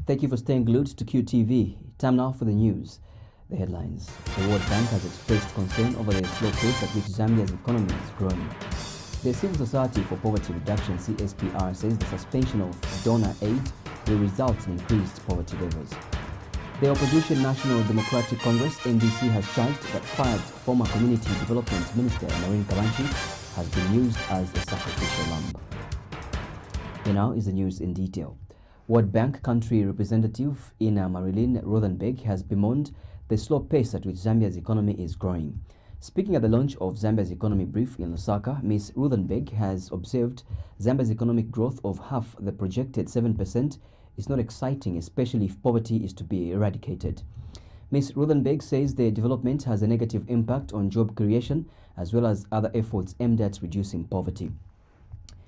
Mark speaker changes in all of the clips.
Speaker 1: Thank you for staying glued to QTV. Time now for the news. The headlines. The World Bank has expressed concern over the slow pace at which Zambia's economy is growing. The Civil Society for Poverty Reduction (CSPR) says the suspension of donor aid will result in increased poverty levels. The opposition National Democratic Congress (NDC) has charged that fired former Community Development Minister Maureen Kabanchi has been used as a sacrificial lamb. Here now is the news in detail. World Bank country representative Ina Marilyn Rothenberg has bemoaned the slow pace at which Zambia's economy is growing. Speaking at the launch of Zambia's economy brief in Lusaka, Ms. Rothenberg has observed Zambia's economic growth of half the projected 7% is not exciting, especially if poverty is to be eradicated. Ms. Rothenberg says the development has a negative impact on job creation as well as other efforts aimed at reducing poverty.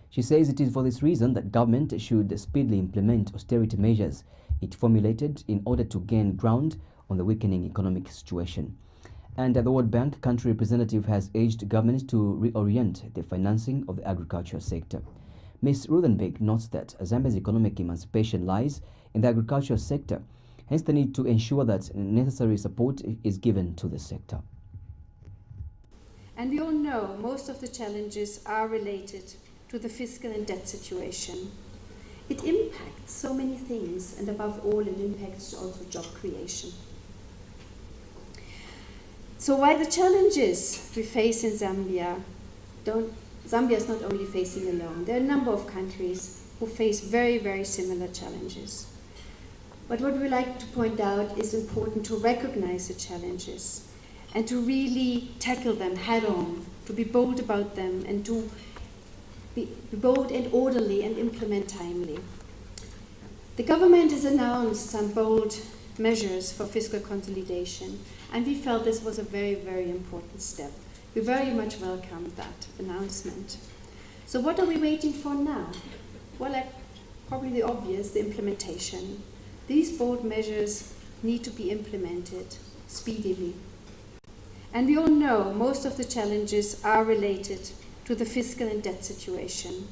Speaker 1: She says it is for this reason that government should speedily implement austerity measures it formulated in order to gain ground on the weakening economic situation. And the World Bank country representative has urged governments to reorient the financing of the agricultural sector. Ms. Rothenberg notes that Zambia's economic emancipation lies in the agricultural sector, hence the need to ensure that necessary support is given to the sector.
Speaker 2: And we all know most of the challenges are related to the fiscal and debt situation. It impacts so many things, and above all, it impacts also job creation. So while the challenges we face in Zambia, Zambia is not only facing alone. There are a number of countries who face very, very similar challenges. But what we like to point out is important to recognize the challenges and to really tackle them head on, to be bold about them and to be bold and orderly and implement timely. The government has announced some bold measures for fiscal consolidation, and we felt this was a very, very important step. We very much welcomed that announcement. So what are we waiting for now? Well, probably the obvious, the implementation. These bold measures need to be implemented speedily. And we all know most of the challenges are related to the fiscal and debt situation.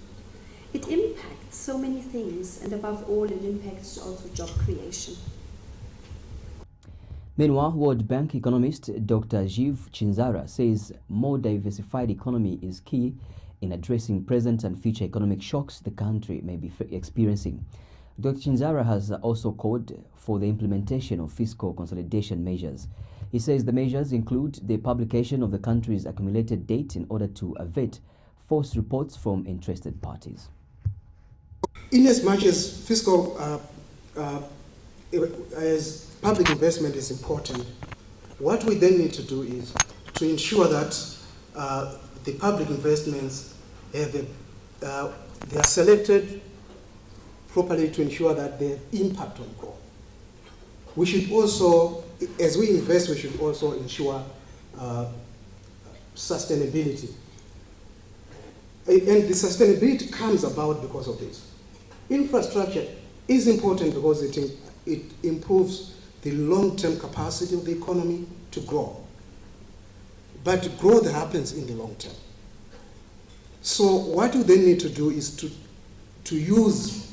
Speaker 2: It impacts so many things, and above all, it impacts also job creation.
Speaker 1: Meanwhile, World Bank economist Dr. Jiv Chinzara says more diversified economy is key in addressing present and future economic shocks the country may be experiencing. Dr. Chinzara has also called for the implementation of fiscal consolidation measures. He says the measures include the publication of the country's accumulated debt in order to avert false reports from interested parties.
Speaker 3: Inasmuch as as public investment is important, what we then need to do is to ensure that the public investments they are selected properly to ensure that they have impact on growth. We should also, as we invest, we should also ensure sustainability. And the sustainability comes about because of this. Infrastructure is important because it improves the long-term capacity of the economy to grow. But growth happens in the long term. So what you then need to do is to use,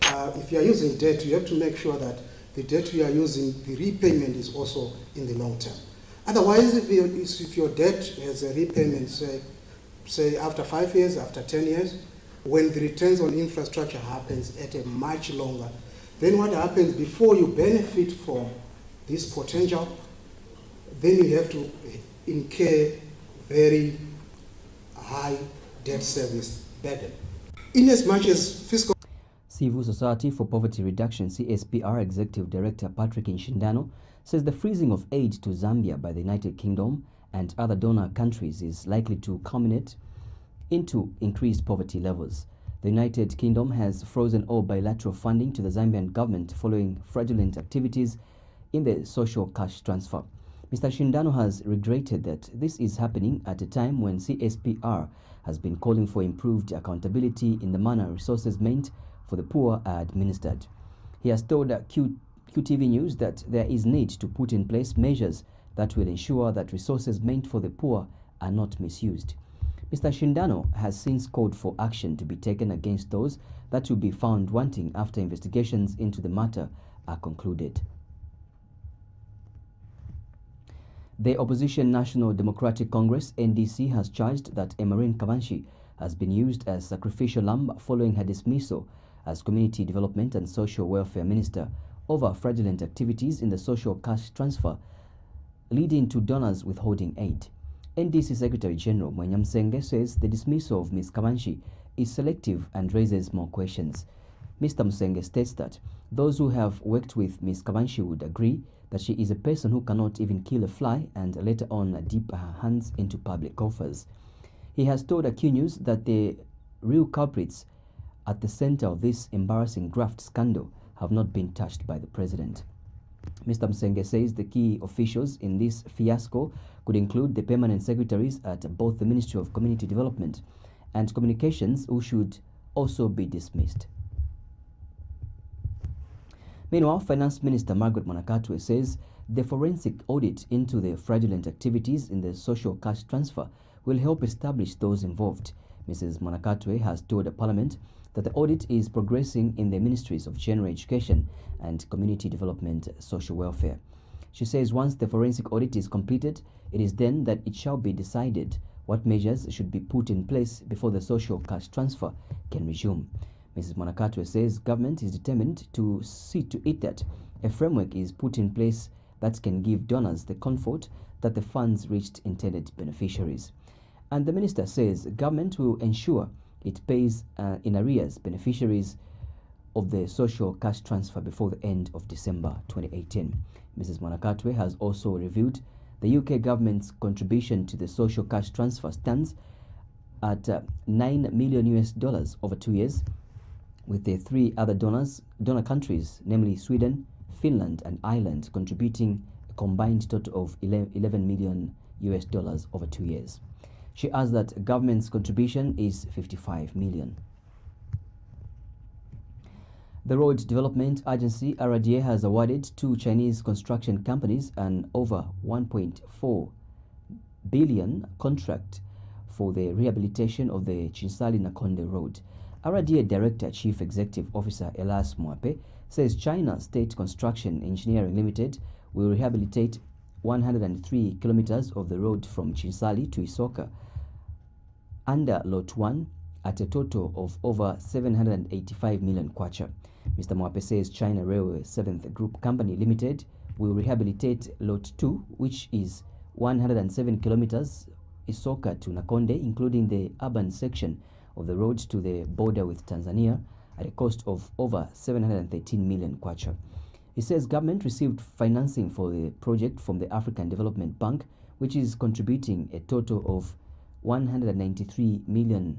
Speaker 3: if you are using debt, you have to make sure that the debt you are using, the repayment is also in the long term. Otherwise, if your debt has a repayment, say after 5 years, after 10 years, when the returns on infrastructure happens at a much longer, then what happens before you benefit from this potential, then you have to incur very high debt service burden. Inasmuch as fiscal
Speaker 1: Civil Society for Poverty Reduction (CSPR) Executive Director Patrick Nshindano says the freezing of aid to Zambia by the United Kingdom and other donor countries is likely to culminate into increased poverty levels. The United Kingdom has frozen all bilateral funding to the Zambian government following fraudulent activities in the social cash transfer. Mr. Shindano has regretted that this is happening at a time when CSPR has been calling for improved accountability in the manner resources meant for the poor are administered. He has told QTV News that there is need to put in place measures that will ensure that resources meant for the poor are not misused. Mr. Shindano has since called for action to be taken against those that will be found wanting after investigations into the matter are concluded. The opposition National Democratic Congress (NDC) has charged that Emarine Kabanshi has been used as sacrificial lamb following her dismissal as Community Development and Social Welfare Minister over fraudulent activities in the social cash transfer leading to donors withholding aid. NDC Secretary General Mwenyamsenge says the dismissal of Ms. Kabanshi is selective and raises more questions. Mr. Musenge states that those who have worked with Ms. Kabanshi would agree that she is a person who cannot even kill a fly and later on dip her hands into public coffers. He has told Q News that the real culprits at the center of this embarrassing graft scandal have not been touched by the president. Mr. Musenge says the key officials in this fiasco could include the permanent secretaries at both the Ministry of Community Development and Communications, who should also be dismissed. Meanwhile, Finance Minister Margaret Mwanakatwe says the forensic audit into the fraudulent activities in the social cash transfer will help establish those involved. Mrs. Mwanakatwe has told the Parliament that the audit is progressing in the Ministries of General Education and Community Development Social Welfare. She says once the forensic audit is completed, it is then that it shall be decided what measures should be put in place before the social cash transfer can resume. Mrs. Mwanakatwe says government is determined to see to it that a framework is put in place that can give donors the comfort that the funds reached intended beneficiaries. And the minister says government will ensure it pays in arrears beneficiaries of the social cash transfer before the end of December 2018. Mrs. Mwanakatwe has also reviewed the UK government's contribution to the social cash transfer stands at $9 million over 2 years, with the three other donor countries, namely Sweden, Finland, and Ireland, contributing a combined total of $11 million over 2 years. She adds that government's contribution is $55 million. The Road Development Agency (RDA) has awarded 2 Chinese construction companies an over $1.4 billion contract for the rehabilitation of the Chinsali-Nakonde Road. RDA Director Chief Executive Officer Elias Mwape says China State Construction Engineering Limited will rehabilitate 103 kilometers of the road from Chinsali to Isoka under Lot 1 at a total of over 785 million kwacha. Mr. Mwape says China Railway 7th Group Company Limited will rehabilitate Lot 2, which is 107 kilometers Isoka to Nakonde, including the urban section of the road to the border with Tanzania, at a cost of over 713 million kwacha. He says government received financing for the project from the African Development Bank, which is contributing a total of $193 million,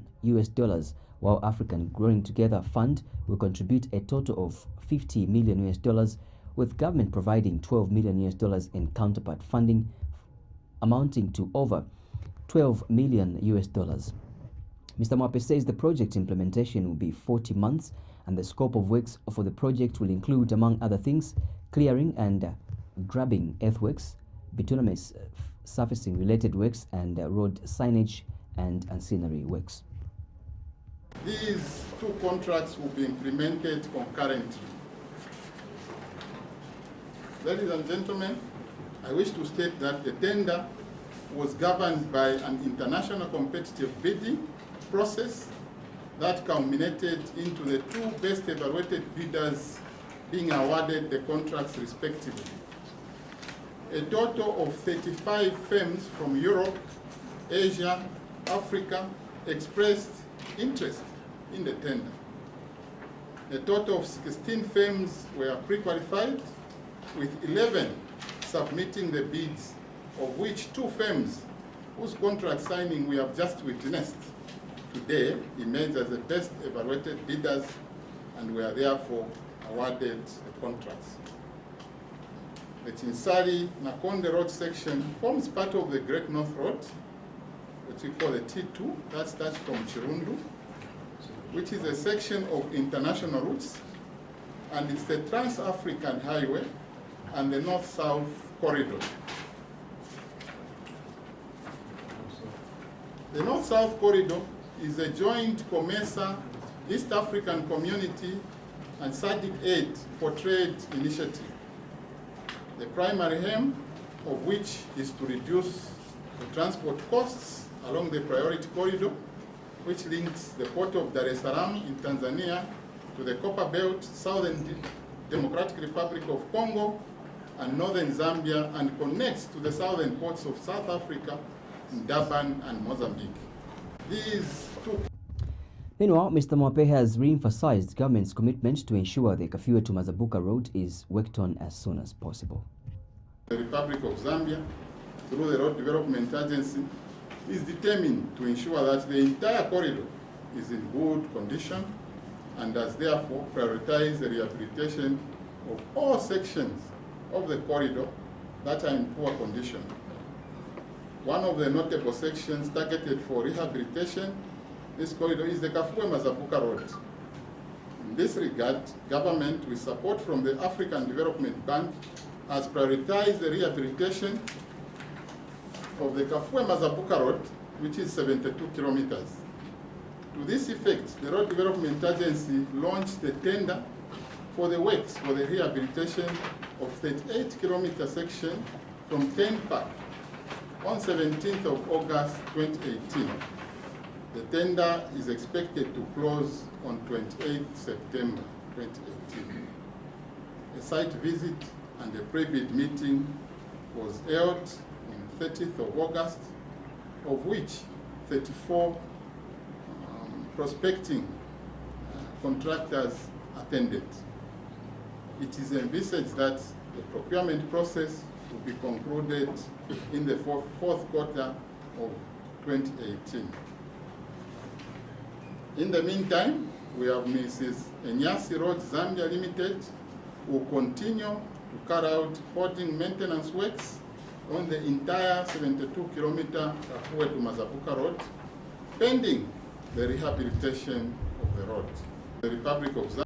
Speaker 1: while African Growing Together Fund will contribute a total of $50 million, with government providing $12 million in counterpart funding, amounting to over $12 million. Mr. Mwape says the project implementation will be 40 months, and the scope of works for the project will include, among other things, clearing and grubbing earthworks, bituminous surfacing related works, and road signage and ancillary works.
Speaker 4: These 2 contracts will be implemented concurrently. Ladies and gentlemen, I wish to state that the tender was governed by an international competitive bidding process that culminated into the 2 best evaluated bidders being awarded the contracts respectively. A total of 35 firms from Europe, Asia, Africa expressed interest in the tender. A total of 16 firms were pre-qualified, with 11 submitting the bids, of which 2 firms whose contract signing we have just witnessed today emerged as the best evaluated bidders and were therefore awarded the contracts. The Chinsali-Nakonde Road section forms part of the Great North Road, which we call the T2, that starts from Chirundu, which is a section of international routes, and it's the Trans-African Highway and the North-South
Speaker 5: 4 corridor.
Speaker 4: The North-South Corridor is a joint COMESA, East African Community, and SADC-8 for Trade initiative, the primary aim of which is to reduce the transport costs along the priority corridor, which links the port of Dar es Salaam in Tanzania to the Copper Belt, Southern Democratic Republic of Congo, and northern Zambia, and connects to the southern ports of South Africa, in Durban and Mozambique. These two.
Speaker 1: Meanwhile, Mr. Mwape has re-emphasized government's commitment to ensure the Kafue to Mazabuka road is worked on as soon as possible.
Speaker 4: The Republic of Zambia, through the Road Development Agency, is determined to ensure that the entire corridor is in good condition and has therefore prioritized the rehabilitation of all sections of the corridor that are in poor condition. One of the notable sections targeted for rehabilitation this corridor is the Kafue Mazabuka Road. In this regard, government, with support from the African Development Bank, has prioritized the rehabilitation of the Kafue Mazabuka Road, which is 72 kilometers. To this effect, the Road Development Agency launched the tender for the works for the rehabilitation of 38-kilometer section from 10 Park on 17th of August 2018. The tender is expected to close on 28 September 2018. A site visit and a pre-bid meeting was held on 30th of August, of which 34 prospecting contractors attended. It is envisaged that the procurement process will be concluded in the fourth quarter of 2018. In the meantime, we have Mrs. Enyasi Road Zambia Limited, who continue to carry out holding maintenance works on the entire 72-kilometer Kafue to Mazabuka Road, pending the rehabilitation of the road. The Republic of Zambia.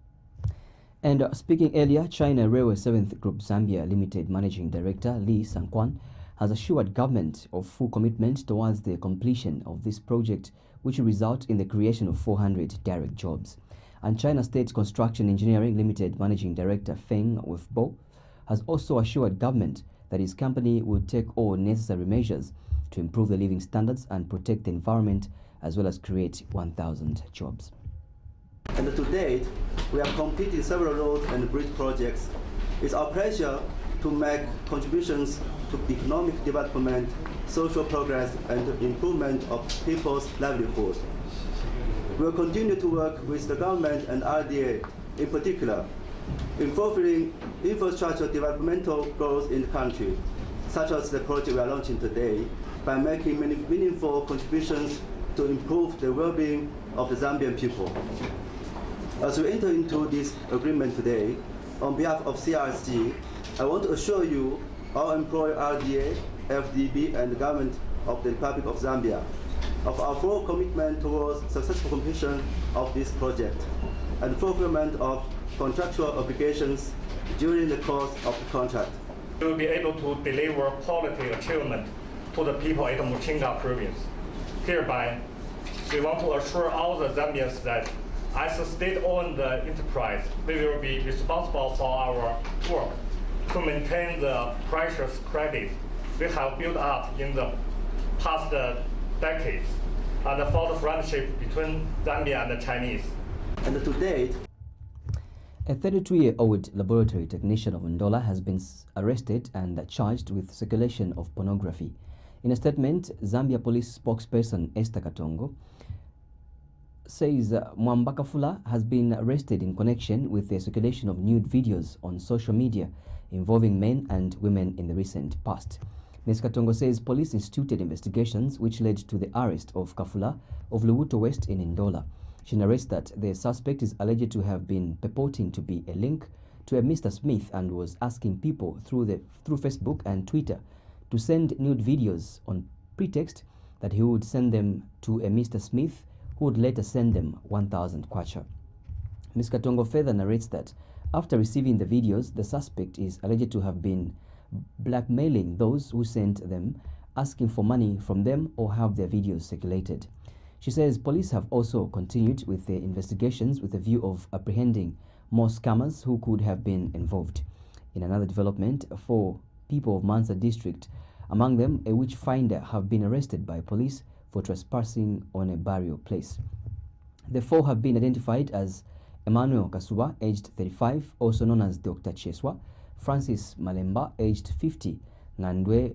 Speaker 1: And speaking earlier, China Railway 7th Group Zambia Limited Managing Director Lee Sankwan has assured government of full commitment towards the completion of this project, which will result in the creation of 400 direct jobs. And China State Construction Engineering Limited Managing Director Feng Wefbo has also assured government that his company will take all necessary measures to improve the living standards and protect the environment, as well as create 1,000 jobs.
Speaker 5: And to date, we have completed several road and bridge projects. It's our pleasure to make contributions to economic development, social progress, and the improvement of people's livelihood. We will continue to work with the government and RDA, in particular, in fulfilling infrastructure developmental goals in the country, such as the project we are launching today, by making many meaningful contributions to improve the well-being of the Zambian people. As we enter into this agreement today, on behalf of CRSG, I want to assure you, our employer RDA, FDB, and the government of the Republic of Zambia, of our full commitment towards successful completion of this project and fulfillment of contractual obligations during the course of the contract.
Speaker 6: We will be able to deliver quality achievement to the people in the Muchinga province. Hereby, we want to assure all the Zambians that as a state-owned enterprise, we will be responsible for our work to maintain the precious credit we have built up in the past decades and for the friendship between Zambia and the Chinese.
Speaker 5: And to date,
Speaker 1: a 32-year-old laboratory technician of Ndola has been arrested and charged with circulation of pornography. In a statement, Zambia police spokesperson Esther Katongo says Mwambakafula has been arrested in connection with the circulation of nude videos on social media involving men and women in the recent past. Ms. Katongo says police instituted investigations which led to the arrest of Kafula of Luwuto West in Ndola. She narrates that the suspect is alleged to have been purporting to be a link to a Mr. Smith and was asking people through Facebook and Twitter to send nude videos on pretext that he would send them to a Mr. Smith who would later send them 1,000 kwacha. Ms. Katongo further narrates that after receiving the videos, the suspect is alleged to have been blackmailing those who sent them asking for money from them or have their videos circulated. She says police have also continued with their investigations with a view of apprehending more scammers who could have been involved. In another development, 4 people of Mansa district, among them a witch finder, have been arrested by police for trespassing on a burial place. The 4 have been identified as Emmanuel Kasuba, aged 35, also known as Dr. Cheswa, Francis Malemba, aged 50, Ngandwe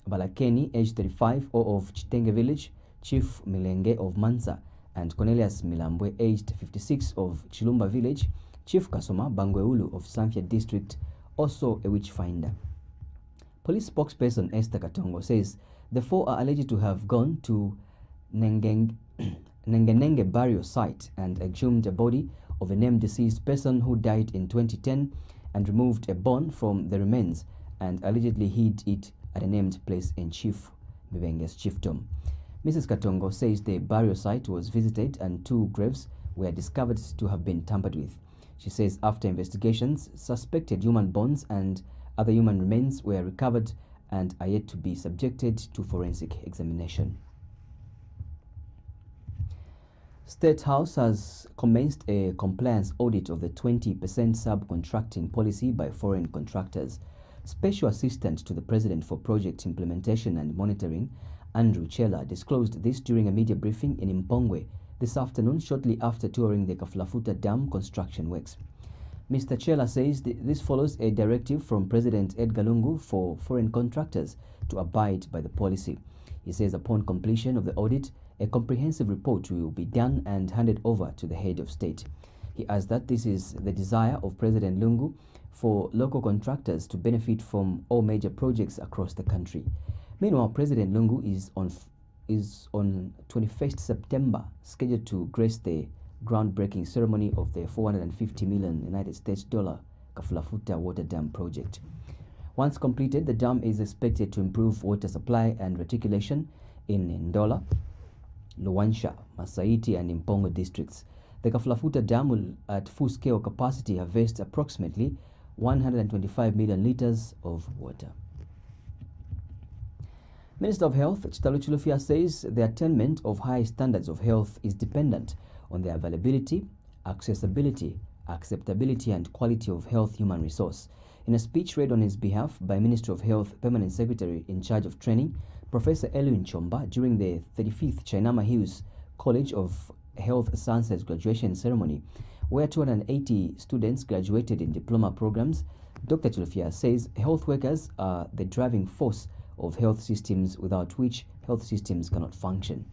Speaker 1: Balakeni, aged 35, or of Chitenge village, Chief Milenge of Mansa, and Cornelius Milambwe, aged 56, of Chilumba village, Chief Kasoma Bangweulu of Samfya district, also a witch finder. Police spokesperson Esther Katongo says the 4 are alleged to have gone to Nengenenge burial site and exhumed a body of a named deceased person who died in 2010 and removed a bone from the remains and allegedly hid it at a named place in Chief Mibenge's chiefdom. Mrs. Katongo says the burial site was visited and 2 graves were discovered to have been tampered with. She says after investigations, suspected human bones and other human remains were recovered and are yet to be subjected to forensic examination. State House has commenced a compliance audit of the 20% subcontracting policy by foreign contractors. Special Assistant to the President for Project Implementation and Monitoring, Andrew Chela, disclosed this during a media briefing in Mpongwe this afternoon, shortly after touring the Kafulafuta Dam construction works. Mr. Chela says this follows a directive from President Edgar Lungu for foreign contractors to abide by the policy. He says upon completion of the audit, a comprehensive report will be done and handed over to the head of state. He adds that this is the desire of President Lungu for local contractors to benefit from all major projects across the country. Meanwhile, President Lungu is on 21st September scheduled to grace the groundbreaking ceremony of the $450 million United States Kafulafuta Water Dam project. Once completed, the dam is expected to improve water supply and reticulation in Ndola, Luwansha, Masaiti and Impongo districts. The Kafulafuta Dam will, at full-scale capacity, harvest approximately 125 million liters of water. Minister of Health Chitalu Chilufya says the attainment of high standards of health is dependent on the availability, accessibility, acceptability and quality of health human resource. In a speech read on his behalf by Minister of Health Permanent Secretary in charge of training, Professor Elwin Chomba, during the 35th Chainama Hills College of Health Sciences graduation ceremony, where 280 students graduated in diploma programs, Dr. Chilufya says health workers are the driving force of health systems, without which health systems cannot function.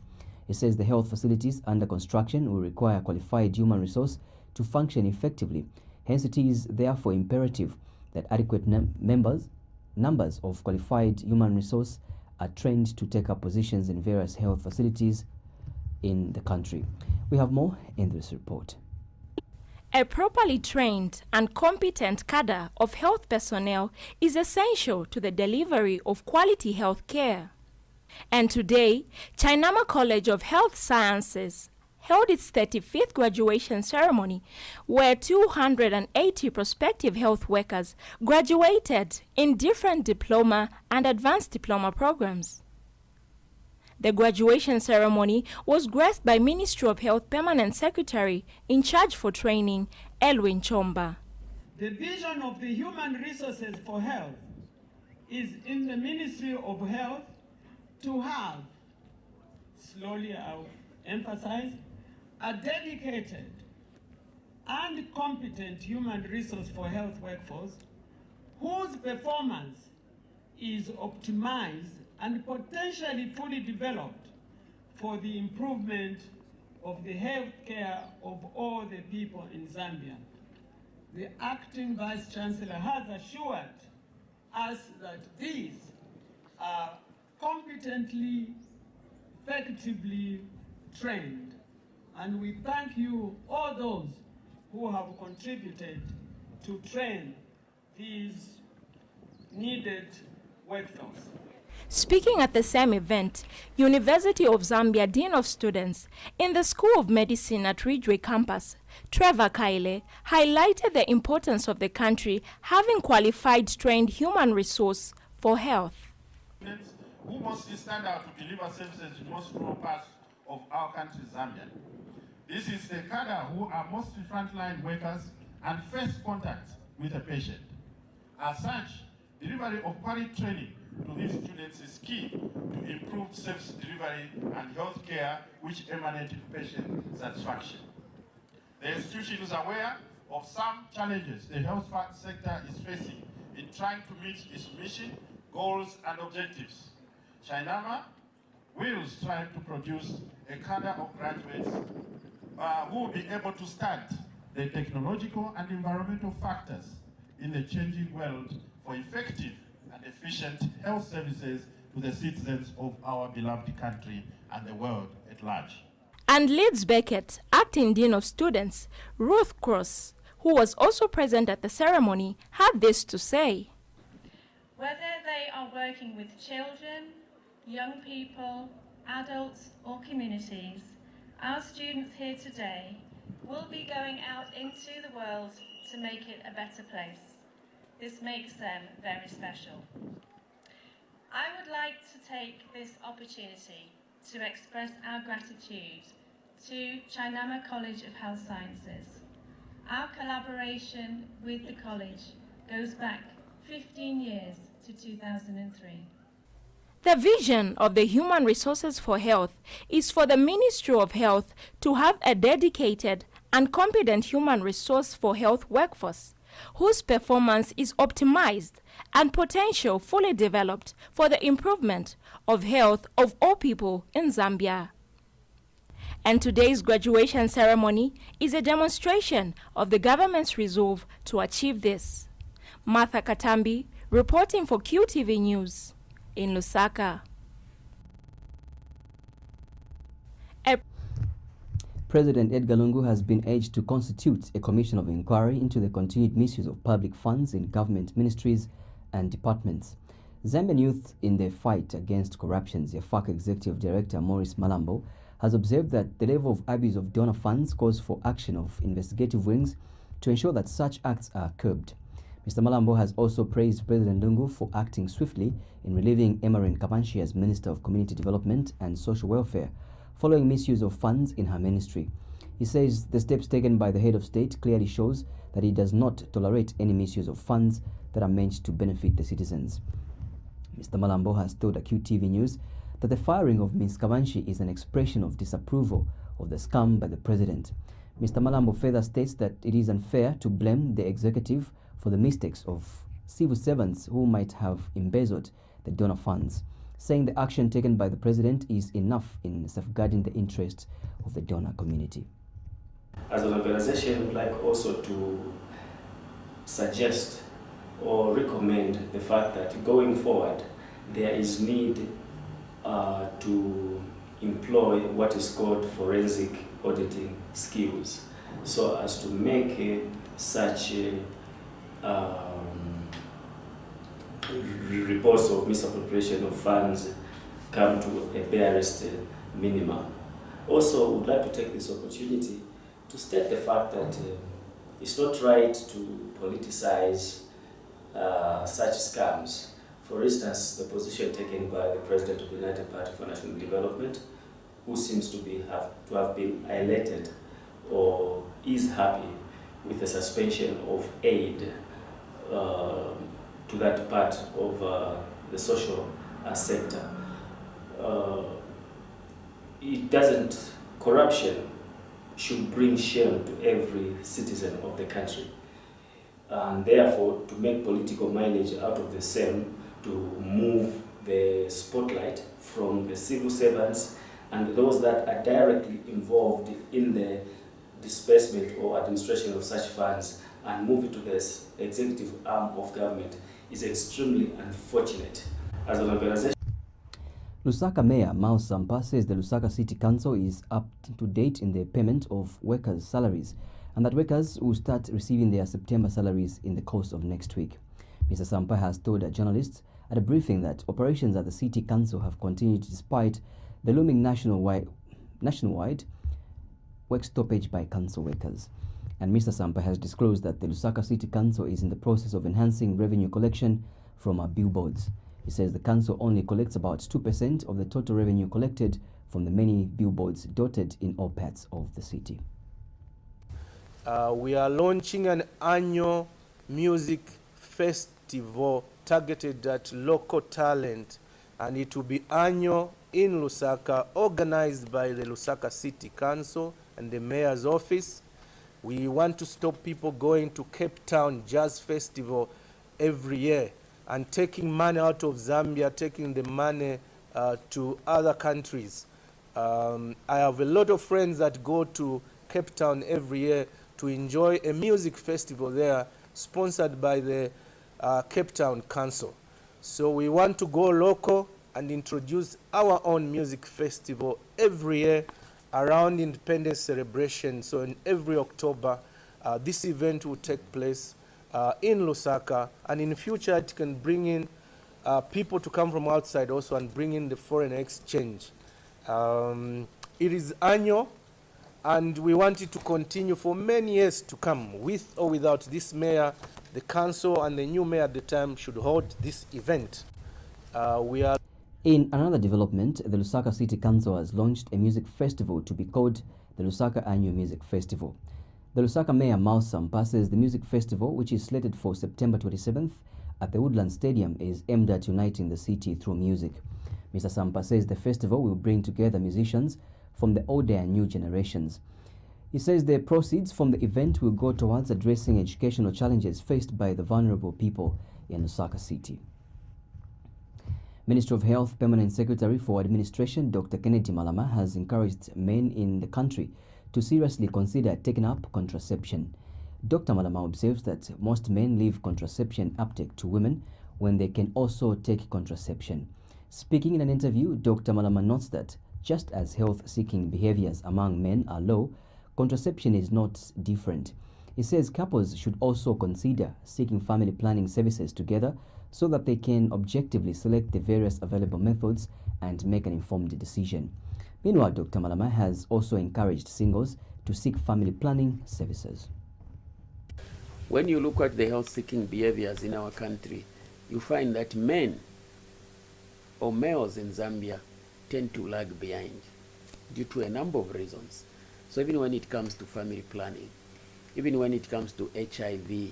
Speaker 1: He says the health facilities under construction will require qualified human resource to function effectively. Hence, it is therefore imperative that adequate numbers of qualified human resource are trained to take up positions in various health facilities in the country. We have more in this report.
Speaker 7: A properly trained and competent cadre of health personnel is essential to the delivery of quality health care. And today, Chainama College of Health Sciences held its 35th graduation ceremony, where 280 prospective health workers graduated in different diploma and advanced diploma programs. The graduation ceremony was graced by Ministry of Health Permanent Secretary in charge for training, Elwin Chomba.
Speaker 8: The vision of the human resources for health is in the Ministry of Health to have, slowly I'll emphasize, a dedicated and competent human resource for health workforce whose performance is optimized and potentially fully developed for the improvement of the health care of all the people in Zambia. The acting Vice Chancellor has assured us that these are competently, effectively trained. And we thank you, all those who have contributed to train these needed workforce.
Speaker 7: Speaking at the same event, University of Zambia Dean of Students in the School of Medicine at Ridgeway campus, Trevor Kaile, highlighted the importance of the country having qualified trained human resource for health.
Speaker 9: who mostly stand out to deliver services in most rural parts of our country, Zambia. This is the cadre who are mostly frontline workers and first contact with a patient. As such, delivery of quality training to these students is key to improved service delivery and health care which emanate to patient satisfaction. The institution is aware of some challenges the health sector is facing in trying to meet its mission, goals, and objectives. Chainama will strive to produce a cadre of graduates who will be able to stand the technological and environmental factors in the changing world for effective and efficient health services to the citizens of our beloved country and the world at large.
Speaker 7: And Leeds Beckett, Acting Dean of Students, Ruth Cross, who was also present at the ceremony, had this to say.
Speaker 10: Whether they are working with children, young people, adults or communities, our students here today will be going out into the world to make it a better place. This makes them very special. I would like to take this opportunity to express our gratitude to Chainama College of Health Sciences. Our collaboration with the college goes back 15 years to 2003.
Speaker 7: The vision of the Human Resources for Health is for the Ministry of Health to have a dedicated and competent human resource for health workforce, whose performance is optimized and potential fully developed for the improvement of health of all people in Zambia. And today's graduation ceremony is a demonstration of the government's resolve to achieve this. Martha Katambi, reporting for QTV News in Lusaka.
Speaker 1: President Edgar Lungu has been urged to constitute a commission of inquiry into the continued misuse of public funds in government ministries and departments. Zambian Youth in the Fight Against Corruption's YAFAC Executive Director Maurice Malambo has observed that the level of abuse of donor funds calls for action of investigative wings to ensure that such acts are curbed. Mr. Malambo has also praised President Lungu for acting swiftly in relieving Emerin Kabanshi as Minister of Community Development and Social Welfare following misuse of funds in her ministry. He says the steps taken by the head of state clearly shows that he does not tolerate any misuse of funds that are meant to benefit the citizens. Mr. Malambo has told QTV News that the firing of Ms. Kabanshi is an expression of disapproval of the scam by the president. Mr. Malambo further states that it is unfair to blame the executive for the mistakes of civil servants who might have embezzled the donor funds, saying the action taken by the president is enough in safeguarding the interests of the donor community.
Speaker 11: As an organization, we'd like also to suggest or recommend the fact that going forward, there is need to employ what is called forensic auditing skills, so as to make such reports of misappropriation of funds come to a barest minimum. Also, we'd like to take this opportunity to state the fact that it's not right to politicize such scams. For instance, the position taken by the President of the United Party for National Development, who seems to have been elated or is happy with the suspension of aid to that part of the social sector. Corruption should bring shame to every citizen of the country. And therefore, to make political mileage out of the same, to move the spotlight from the civil servants and those that are directly involved in the disbursement or administration of such funds and move it to the executive arm of government is extremely unfortunate. As an organization,
Speaker 1: Lusaka Mayor Mao Sampa says the Lusaka City Council is up to date in the payment of workers' salaries and that workers will start receiving their September salaries in the course of next week. Mr. Sampa has told journalists at a briefing that operations at the City Council have continued despite the looming nationwide work stoppage by council workers. And Mr. Sampa has disclosed that the Lusaka City Council is in the process of enhancing revenue collection from billboards. He says the council only collects about 2% of the total revenue collected from the many billboards dotted in all parts of the city.
Speaker 12: We are launching an annual music festival targeted at local talent, and it will be annual in Lusaka, organized by the Lusaka City Council and the Mayor's Office. We want to stop people going to Cape Town Jazz Festival every year and taking money out of Zambia, taking the money to other countries. I have a lot of friends that go to Cape Town every year to enjoy a music festival there, sponsored by the Cape Town Council. So we want to go local and introduce our own music festival every year around Independence celebration. So in every October, this event will take place in Lusaka, and in future it can bring in people to come from outside also and bring in the foreign exchange. It is annual, and we want it to continue for many years to come. With or without this mayor, the council and the new mayor at the time should hold this event.
Speaker 1: In another development, the Lusaka City Council has launched a music festival to be called the Lusaka Annual Music Festival. The Lusaka Mayor Mao Sampa says the music festival, which is slated for September 27th at the Woodland Stadium, is aimed at uniting the city through music. Mr. Sampa says the festival will bring together musicians from the older and new generations. He says the proceeds from the event will go towards addressing educational challenges faced by the vulnerable people in Lusaka City. Minister of Health Permanent Secretary for Administration Dr. Kennedy Malama has encouraged men in the country to seriously consider taking up contraception. Dr. Malama observes that most men leave contraception uptake to women when they can also take contraception. Speaking in an interview, Dr. Malama notes that just as health-seeking behaviors among men are low, contraception is not different. He says couples should also consider seeking family planning services together so that they can objectively select the various available methods and make an informed decision. Meanwhile, Dr. Malama has also encouraged singles to seek family planning services.
Speaker 13: When you look at the health-seeking behaviors in our country, you find that men or males in Zambia tend to lag behind due to a number of reasons. So even when it comes to family planning, even when it comes to HIV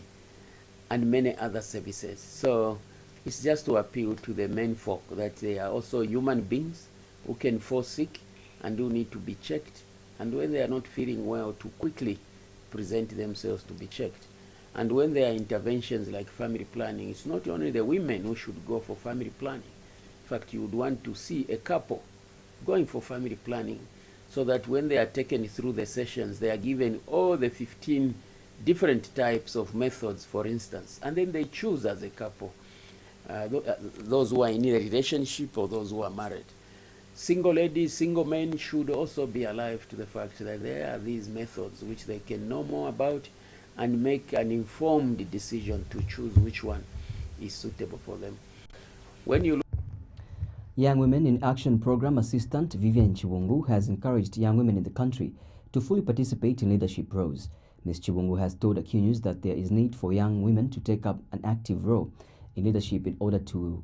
Speaker 13: and many other services. So it's just to appeal to the men folk that they are also human beings who can fall sick and who need to be checked. And when they are not feeling well, to quickly present themselves to be checked. And when there are interventions like family planning, it's not only the women who should go for family planning. In fact, you would want to see a couple going for family planning so that when they are taken through the sessions, they are given all the 15 different types of methods, for instance, and then they choose as a couple, those who are in a relationship or those who are married. Single ladies, single men should also be alive to the fact that there are these methods which they can know more about and make an informed decision to choose which one is suitable for them. When you
Speaker 1: Young Women in Action Program Assistant Vivian Chibungu has encouraged young women in the country to fully participate in leadership roles. Ms. Chibungu has told AccuNews that there is need for young women to take up an active role in leadership in order to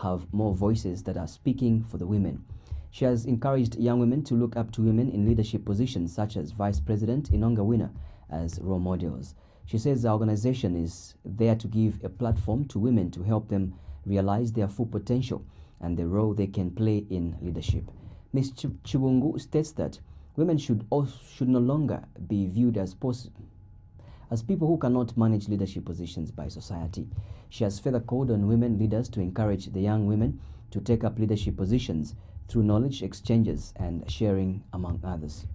Speaker 1: have more voices that are speaking for the women. She has encouraged young women to look up to women in leadership positions such as Vice President Inonga Winner as role models. She says the organization is there to give a platform to women to help them realize their full potential and the role they can play in leadership. Ms. Chibungu states that women should no longer be viewed as people who cannot manage leadership positions by society. She has further called on women leaders to encourage the young women to take up leadership positions through knowledge exchanges and sharing, among others.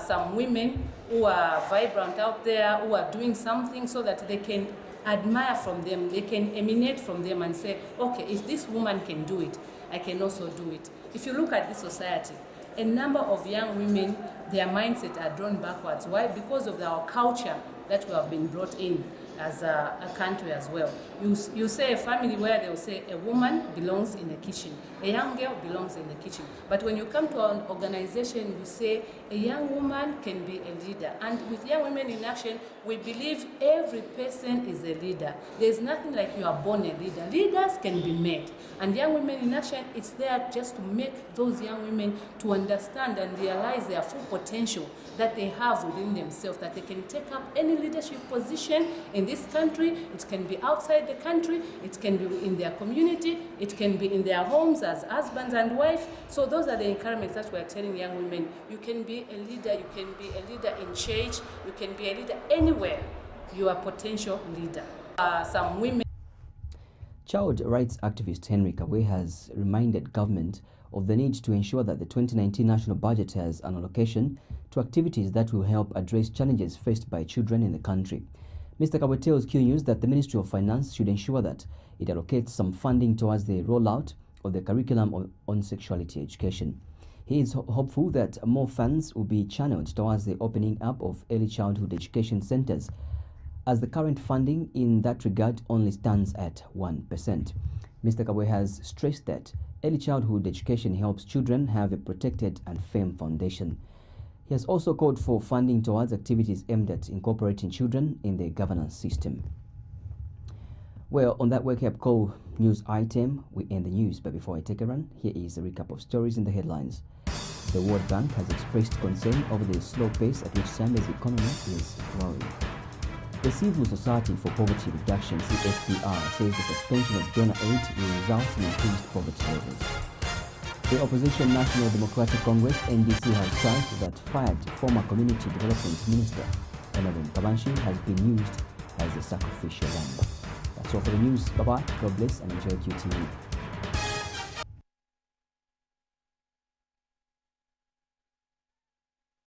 Speaker 14: Some women who are vibrant out there, who are doing something so that they can admire from them, they can emanate from them and say, okay, if this woman can do it, I can also do it. If you look at this society, a number of young women, their mindset are drawn backwards. Why? Because of our culture that we have been brought in. as a country as well. You say a family where they will say a woman belongs in the kitchen, a young girl belongs in the kitchen. But when you come to an organization, we say a young woman can be a leader. And with Young Women in Action, we believe every person is a leader. There's nothing like you are born a leader. Leaders can be made. And Young Women in Action, it's there just to make those young women to understand and realize their full potential that they have within themselves, that they can take up any leadership position in this country. It can be outside the country, it can be in their community, it can be in their homes as husbands and wives. So those are the encouragements that we're telling young women. You can be a leader, you can be a leader in church, you can be a leader anywhere. You are a potential leader. Some women.
Speaker 1: Child rights activist Henry Kawe has reminded government of the need to ensure that the 2019 national budget has an allocation to activities that will help address challenges faced by children in the country. Mr. Kawe tells Q News that the Ministry of Finance should ensure that it allocates some funding towards the rollout of the curriculum on sexuality education. He is hopeful that more funds will be channeled towards the opening up of early childhood education centers, as the current funding in that regard only stands at 1%. Mr. Kawe has stressed that early childhood education helps children have a protected and firm foundation. He has also called for funding towards activities aimed at incorporating children in the governance system. Well, on that wake-up call news item, we end the news. But before I take a run, here is a recap of stories in the headlines. The World Bank has expressed concern over the slow pace at which Zambia's economy is growing. The Civil Society for Poverty Reduction, CSPR, says the suspension of donor aid will result in increased poverty levels. The opposition National Democratic Congress, NDC, has charged that fired former Community Development Minister, Honorable Kabanshi, has been used as a sacrificial lamb. That's all for the news. Bye-bye, God bless, and enjoy QTV.